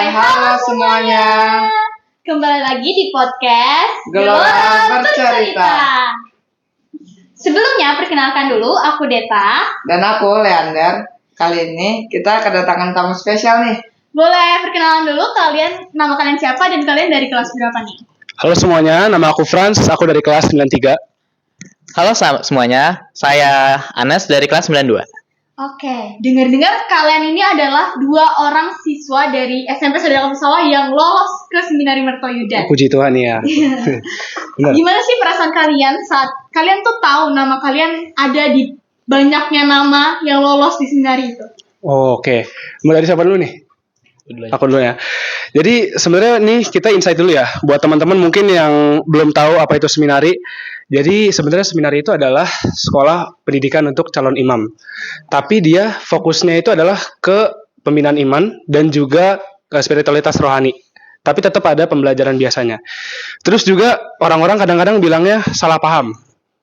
Halo semuanya. Kembali lagi di podcast Gelora Bercerita. Sebelumnya perkenalkan dulu, aku Deta. Dan aku Leander. Kali ini kita kedatangan tamu spesial nih. Boleh perkenalan dulu nama kalian siapa dan kalian dari kelas berapa nih? Halo semuanya, nama aku Franz, aku dari kelas 93. Halo semuanya, saya Anas dari kelas 92. Oke, dengar-dengar kalian ini adalah 2 orang siswa dari SMP Saudara Sawah yang lolos ke Seminari Mertoyudan. Puji Tuhan ya. Benar. Gimana sih perasaan kalian saat kalian tuh tahu nama kalian ada di banyaknya nama yang lolos di seminari itu? Oh, oke. Mulai dari siapa dulu nih? Aku dulu ya. Jadi sebenarnya nih kita insight dulu ya buat teman-teman mungkin yang belum tahu apa itu seminari. Jadi sebenarnya seminari itu adalah sekolah pendidikan untuk calon imam. Tapi dia fokusnya itu adalah ke pembinaan iman dan juga spiritualitas rohani. Tapi tetap ada pembelajaran biasanya. Terus juga orang-orang kadang-kadang bilangnya salah paham.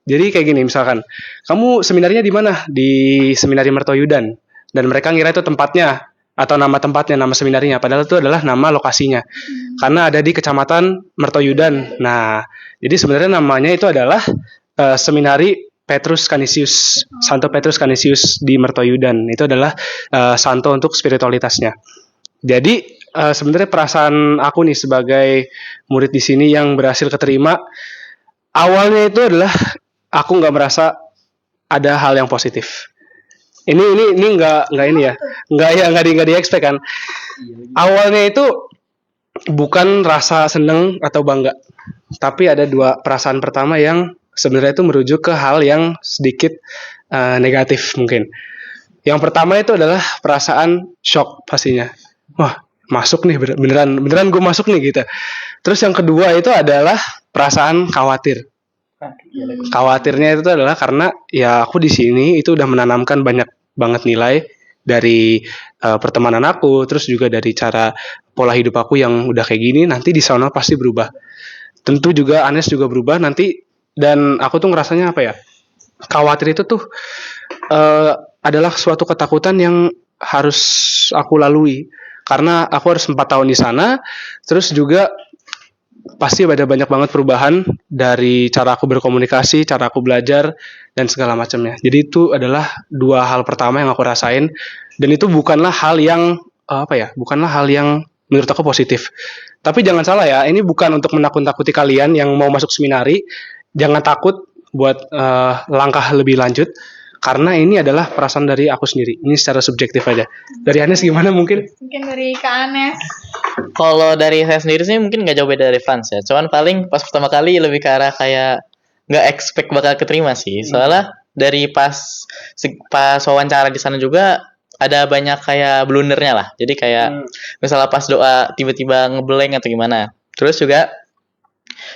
Jadi kayak gini misalkan, kamu seminarinya di mana? Di Seminari Mertoyudan. Dan mereka ngira itu tempatnya atau nama tempatnya, nama seminarinya, padahal itu adalah nama lokasinya. Karena ada di Kecamatan Mertoyudan. Nah, jadi sebenarnya namanya itu adalah Seminari Petrus Canisius, Santo Petrus Canisius di Mertoyudan. Itu adalah santo untuk spiritualitasnya. Jadi sebenarnya perasaan aku nih sebagai murid di sini yang berhasil keterima, awalnya itu adalah aku nggak merasa ada hal yang positif. Ini nggak ini ya, nggak di expect kan. Awalnya itu bukan rasa seneng atau bangga, tapi ada 2 perasaan pertama yang sebenarnya itu merujuk ke hal yang sedikit negatif mungkin. Yang pertama itu adalah perasaan shock pastinya. Wah, masuk nih beneran gue masuk nih gitu. Terus yang kedua itu adalah perasaan khawatir. Khawatirnya itu adalah karena ya aku di sini itu udah menanamkan banyak banget nilai dari pertemanan aku, terus juga dari cara pola hidup aku yang udah kayak gini, nanti di sana pasti berubah. Tentu juga Anes juga berubah nanti, dan aku tuh ngerasanya apa ya? Khawatir itu tuh adalah suatu ketakutan yang harus aku lalui karena aku harus 4 tahun di sana, terus juga pasti ada banyak banget perubahan dari cara aku berkomunikasi, cara aku belajar, dan segala macamnya. Jadi itu adalah 2 hal pertama yang aku rasain, dan itu bukanlah hal yang bukanlah hal yang menurut aku positif. Tapi jangan salah ya, ini bukan untuk menakut-nakuti kalian yang mau masuk seminari. Jangan takut buat langkah lebih lanjut, karena ini adalah perasaan dari aku sendiri. Ini secara subjektif aja. Dari Anes gimana mungkin? Mungkin dari Kak Anes. Kalau dari saya sendiri sih mungkin nggak jauh beda dari Franz ya. Cuman paling pas pertama kali lebih ke arah kayak nggak expect bakal keterima sih. Soalnya dari pas wawancara di sana juga ada banyak kayak blundernya lah. Jadi kayak misalnya pas doa tiba-tiba ngeblank atau gimana. Terus juga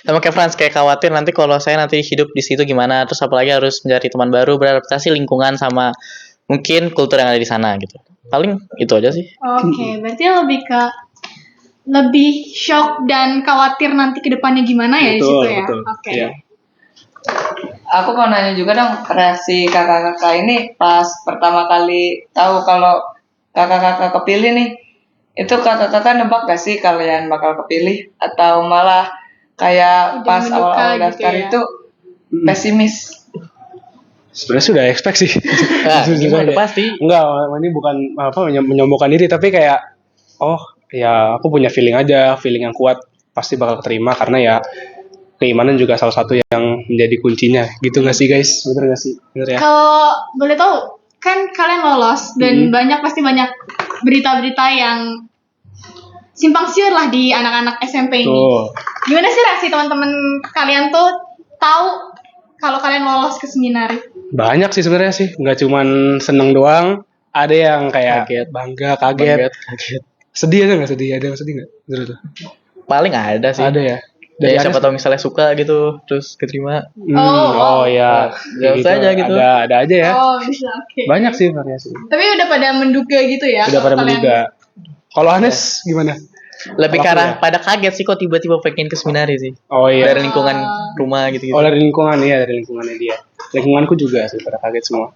sama kayak Franz, kayak khawatir nanti kalau saya nanti hidup di situ gimana, terus apalagi harus mencari teman baru, beradaptasi lingkungan sama mungkin kultur yang ada di sana gitu. Paling itu aja sih. Oke, berarti lebih shock dan khawatir nanti ke depannya gimana ya di situ ya. Oke. Iya. Aku mau nanya juga dong, reaksi kakak-kakak ini pas pertama kali tahu kalau kakak-kakak kepilih nih. Itu kakak-kakak nebak gak sih kalian bakal kepilih? Atau malah kayak pas awal-awal daftar gitu ya? itu pesimis? Sebenarnya sudah expect sih. Nah, gimana pasti. Enggak, ini bukan menyombongkan diri, tapi kayak ya aku punya feeling yang kuat pasti bakal keterima, karena ya keimanan juga salah satu yang menjadi kuncinya. Gitu nggak sih guys? Bener nggak sih? Bener ya? Kalau boleh tahu, kan kalian lolos dan pasti banyak berita-berita yang simpang siur lah di anak-anak SMP ini. Gimana sih reaksi teman-teman kalian tuh tahu kalau kalian lolos ke seminari? Banyak sih sebenarnya sih, nggak cuman seneng doang. Ada yang kayak bangga, kaget. Sedih ada nggak sedih? Ada yang sedih nggak? Paling ada sih. Ada ya. Dari siapa tahu misalnya suka gitu terus keterima. Ya. Gitu aja gitu. Ada aja ya. Oh, bisa, oke. Banyak sih variasi. Tapi udah pada menduga gitu ya? Udah pada kalau kalian- menduga. Kalau Anes gimana? Lebih ke Kalau arah pada kaget sih kok tiba-tiba pengen ke seminari sih. Oh iya. Dari lingkungan rumah gitu-gitu. Oh dari lingkungan ya, dari lingkungannya dia. Lingkunganku juga sih pada kaget semua.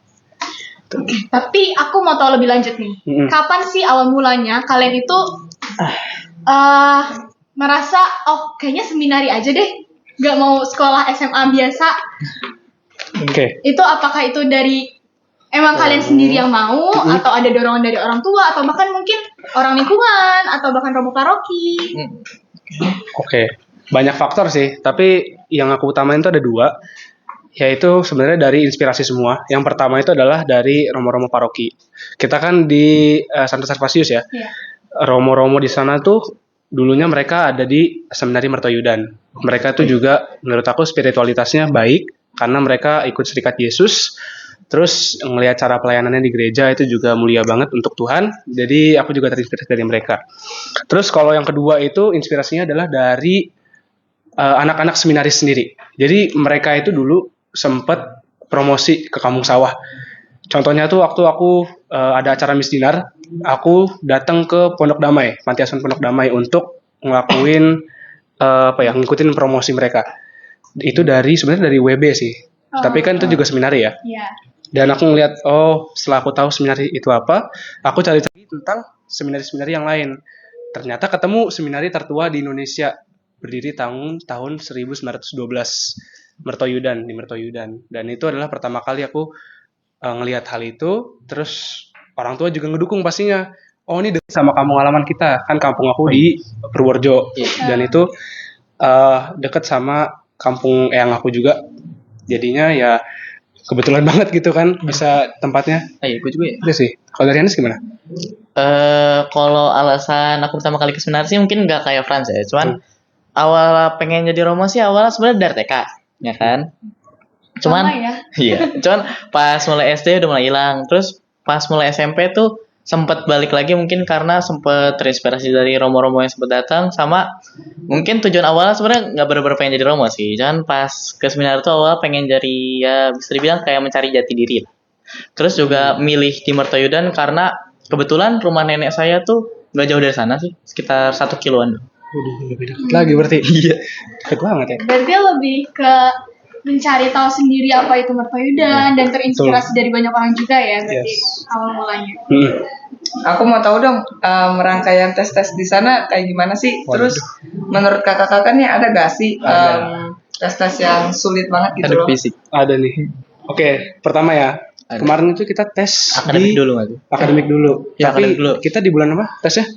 Tapi aku mau tahu lebih lanjut nih. Kapan sih awal mulanya kalian itu merasa kayaknya seminari aja deh, nggak mau sekolah SMA biasa. Oke. Itu apakah itu dari emang kalian sendiri yang mau, atau ada dorongan dari orang tua, atau bahkan mungkin orang lingkungan, atau bahkan romo paroki? Oke. Banyak faktor sih, tapi yang aku utamain itu ada 2, yaitu sebenarnya dari inspirasi semua. Yang pertama itu adalah dari romo-romo paroki. Kita kan di Santo Servasius ya. Iya. Romo-romo di sana tuh dulunya mereka ada di Seminari Mertoyudan. Mereka tuh juga menurut aku spiritualitasnya baik karena mereka ikut serikat Yesus. Terus ngelihat cara pelayanannya di gereja itu juga mulia banget untuk Tuhan. Jadi aku juga terinspirasi dari mereka. Terus kalau yang kedua itu inspirasinya adalah dari anak-anak seminaris sendiri. Jadi mereka itu dulu sempat promosi ke Kampung Sawah. Contohnya tuh waktu aku ada acara misdinar, aku datang ke Pondok Damai, Panti Asuhan Pondok Damai untuk ngelakuin ngikutin promosi mereka. Itu sebenarnya dari WB sih. Tapi kan itu juga seminari ya. Iya. Dan aku ngeliat, setelah aku tahu seminari itu apa, aku cari-cari tentang seminari-seminari yang lain. Ternyata ketemu seminari tertua di Indonesia, berdiri tahun 1912, Mertoyudan, di Mertoyudan. Dan itu adalah pertama kali aku ngelihat hal itu, terus orang tua juga ngedukung pastinya. Ini dekat sama kampung halaman kita, kan kampung aku di Purworejo. Dan itu dekat sama kampung eyang aku juga. Jadinya ya kebetulan banget gitu kan bisa tempatnya. Iya, gue juga ya. Itu sih. Kalau dari Anis gimana? Kalau alasan aku pertama kali ke seminar sih mungkin nggak kayak Frans ya. Cuman awal pengen jadi Romo sih awalnya sebenarnya dari TK, ya kan. Cuman Sama ya. iya, cuman pas mulai SD udah mulai hilang. Terus pas mulai SMP tuh sempat balik lagi mungkin karena sempat terinspirasi dari romo-romo yang sempat datang, sama mungkin tujuan awalnya sebenarnya nggak benar-benar pengen jadi romo sih. Cuman pas ke seminar tuh awal pengen jadi, ya bisa dibilang kayak mencari jati diri lah. Terus juga milih di Mertoyudan karena kebetulan rumah nenek saya tuh nggak jauh dari sana sih, sekitar 1 kiloan. Udah beda lagi berarti. Iya. Deket banget ya. Berarti lebih ke mencari tahu sendiri apa itu Mertoyudan dan terinspirasi dari banyak orang juga ya, berarti awal mulanya. Aku mau tahu dong, rangkaian tes-tes di sana kayak gimana sih? Terus menurut kakak-kakak nih ada gak sih tes-tes yang sulit banget gitu Ada loh? fisik. Ada nih. Oke, pertama ya. Ada. Kemarin itu kita tes Akademik di dulu nggak tuh? akademik dulu. Ya, Tapi akademik dulu. kita di bulan apa tesnya?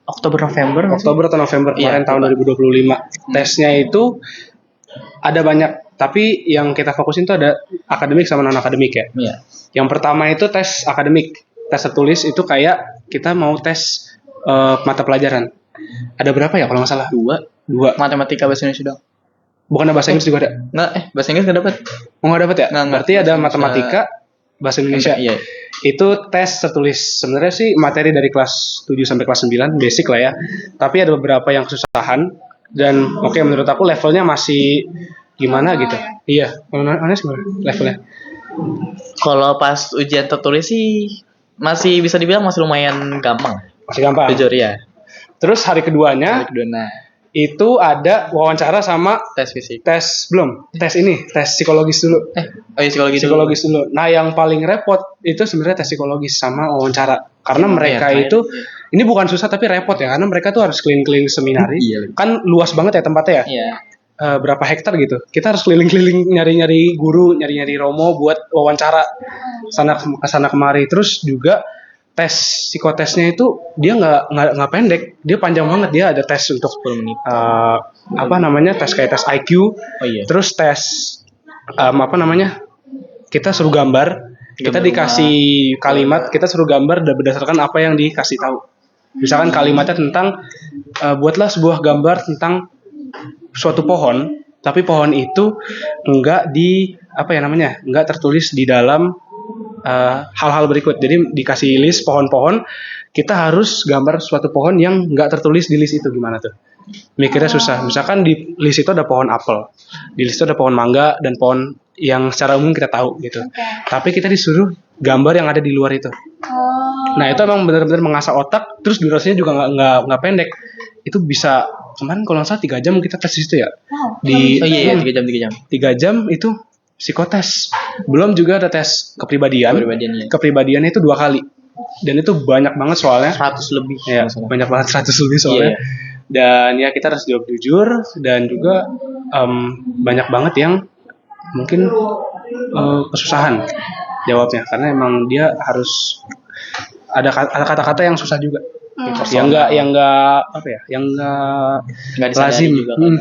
Oktober November nggak sih? Oktober atau November kemarin Iya, tahun 2025. Tesnya itu ada banyak, tapi yang kita fokusin itu ada akademik sama non akademik ya. Iya. Yang pertama itu tes akademik, tes tertulis itu kayak kita mau tes mata pelajaran. Ada berapa ya kalau nggak salah? Dua. Matematika bahasa Indonesia dong. Bukan bahasa Inggris juga ada? Nggak, bahasa Inggris nggak dapat. Oh nggak dapat ya? Nggak, Berarti bahasa ada Indonesia. matematika, bahasa Indonesia. Iya. Itu tes tertulis. Sebenarnya sih materi dari kelas 7 sampai kelas 9 basic lah ya. Tapi ada beberapa yang kesusahan dan menurut aku levelnya masih gimana gitu. Iya, Anes gimana levelnya? Kalau pas ujian tertulis sih masih bisa dibilang masih lumayan gampang. Masih gampang. Jujur ya. Terus hari keduanya Kedua, nah, itu ada wawancara sama tes fisik. tes psikologis dulu. Psikologi Dulu. Nah, yang paling repot itu sebenarnya tes psikologis sama wawancara. Karena mereka iya, itu ini bukan susah tapi repot ya, karena mereka tuh harus keliling-keliling seminari. Iya. Kan luas banget ya tempatnya ya. Iya. Berapa hektar gitu. Kita harus keliling-keliling nyari-nyari guru, nyari-nyari romo buat wawancara sana kemari. Terus juga tes psikotesnya itu dia nggak pendek, dia panjang banget. Dia ada tes untuk 10 menit. tes kayak tes IQ. Oh iya. Terus tes kita suruh gambar. Kita dikasih kalimat, kita suruh gambar dan berdasarkan apa yang dikasih tahu. Misalkan kalimatnya tentang buatlah sebuah gambar tentang suatu pohon, tapi pohon itu enggak tertulis di dalam hal-hal berikut. Jadi dikasih list pohon-pohon, kita harus gambar suatu pohon yang enggak tertulis di list itu. Gimana tuh? Mikirnya susah. Misalkan di list itu ada pohon apel, di list itu ada pohon mangga dan pohon yang secara umum kita tahu gitu. Tapi kita disuruh gambar yang ada di luar itu. Nah, itu emang benar-benar mengasah otak. Terus durasinya juga nggak pendek. Itu bisa kemarin kalau nggak salah 3 jam kita tes di situ ya. Oh iya, 3 jam. 3 jam itu psikotes. Belum juga ada tes kepribadian. Kepribadian, iya. Kepribadiannya itu 2 kali. dan itu banyak banget soalnya. 100 lebih. Ya, banyak banget 100 lebih soalnya. Iya. Dan ya kita harus jawab jujur dan juga banyak banget yang mungkin kesusahan jawabnya karena emang dia harus ada kata-kata yang susah juga. Gitu. Yang enggak apa ya? Yang enggak disadari lazim. juga kadang.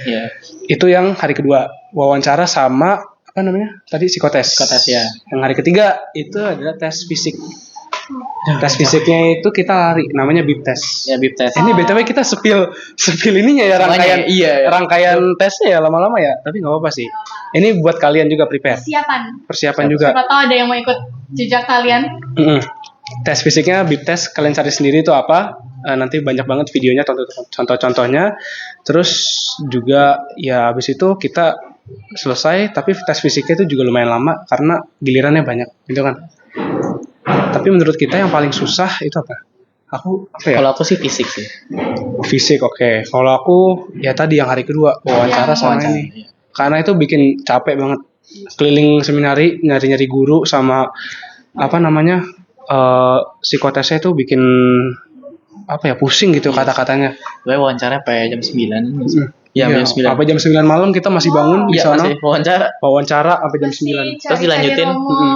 Iya. Itu yang hari kedua wawancara sama apa namanya? Tadi psikotes. Psikotes, ya. Yang hari ketiga itu adalah tes fisik. Tes fisiknya itu kita lari, namanya bip test. Ya, bip test. Ini BTW kita spill ininya ya Semuanya, iya. rangkaian tesnya ya lama-lama ya, tapi nggak apa-apa sih. Ini buat kalian juga prepare. Persiapan juga. Siapa tahu ada yang mau ikut jejak kalian. Tes fisiknya bip test kalian cari sendiri itu apa? Nanti banyak banget videonya, contoh-contohnya. Terus juga ya habis itu kita selesai, tapi tes fisiknya itu juga lumayan lama karena gilirannya banyak, gitu kan. Tapi menurut kita yang paling susah itu apa? Apa ya? Kalau aku sih fisik sih. Fisik, oke. Kalau aku ya tadi yang hari kedua wawancara sama ini. Iya. Karena itu bikin capek banget. Keliling seminari nyari-nyari guru sama apa namanya? Psikotesnya itu bikin apa ya? Pusing gitu kata-katanya. Gue wawancara sampai jam 9. Jam 9. Apa jam 9 malam kita masih bangun di Iya, sana. masih wawancara Sampai jam 9. terus dilanjutin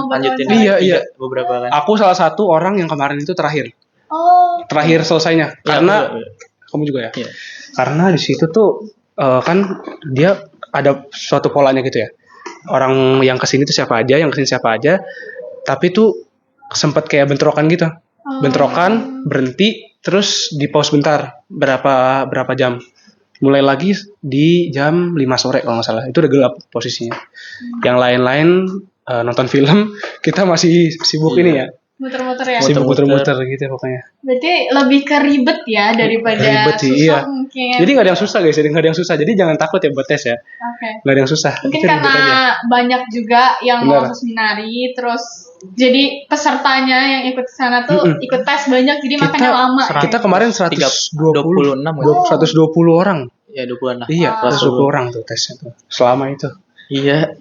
lanjutin Iya. beberapa kan. Aku salah satu orang yang kemarin itu terakhir selesainya karena kamu juga ya. Iya. Karena di situ tuh kan dia ada suatu polanya gitu ya. Orang yang kesini tuh siapa aja, yang kesini siapa aja. Tapi tuh sempat kayak bentrokan gitu. Bentrokan, berhenti, terus di pause bentar berapa jam. Mulai lagi di jam 5 sore kalau nggak salah. Itu udah gelap posisinya. Yang lain-lain nonton film, kita masih sibuk ini ya. Muter-muter ya. Sibuk muter-muter gitu pokoknya. Berarti lebih ke ribet ya daripada Ribet sih, susah iya. mungkin. Jadi nggak ada yang susah guys, nggak ada yang susah. Jadi jangan takut ya buat tes ya. Oke. Nggak ada yang susah. Mungkin Itu ribet aja. karena banyak juga yang Benar. mau masuk seminari, terus jadi pesertanya yang ikut sana tuh ikut tes banyak, jadi makanya lama. Kita kemarin 120 orang. Ya 20-an lah. Iya, 120 orang tuh tesnya tuh. Selama itu. Iya.